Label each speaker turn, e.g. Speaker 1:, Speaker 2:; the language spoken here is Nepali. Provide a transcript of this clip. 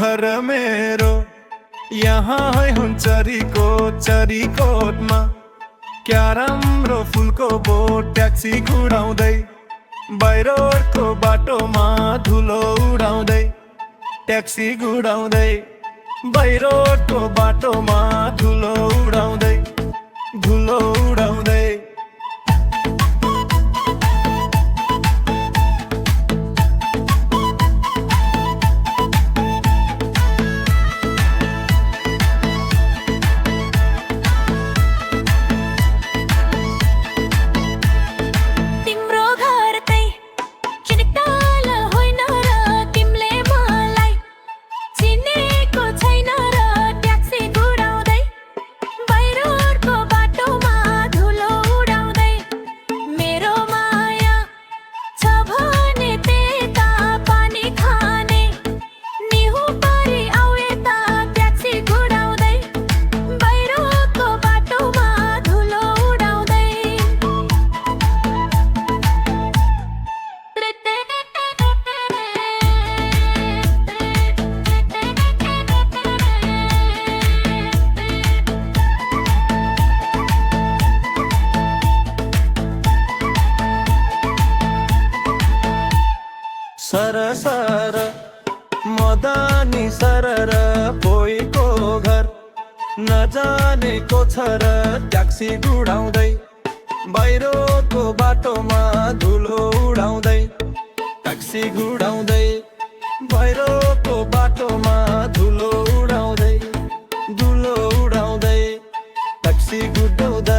Speaker 1: घर मेरो यहाँ है हुन्चरीको चरीकोटमा क्या राम्रो फुलको बोट ट्याक्सी कुदाउँदै बाहिरको बाटोमा धुलो उडाउँदै ट्याक्सी कुदाउँदै बाहिरको बाटोमा धुलो उडाउँदै धुलो उडाउँदै सर सर मदानी सरर पोइको घर नजानेको छ र ट्याक्सी उडाउँदै बाहिरको बाटोमा धुलो उडाउँदै ट्याक्सी उडाउँदै बाहिरको बाटोमा धुलो उडाउँदै ट्याक्सी उडाउँदै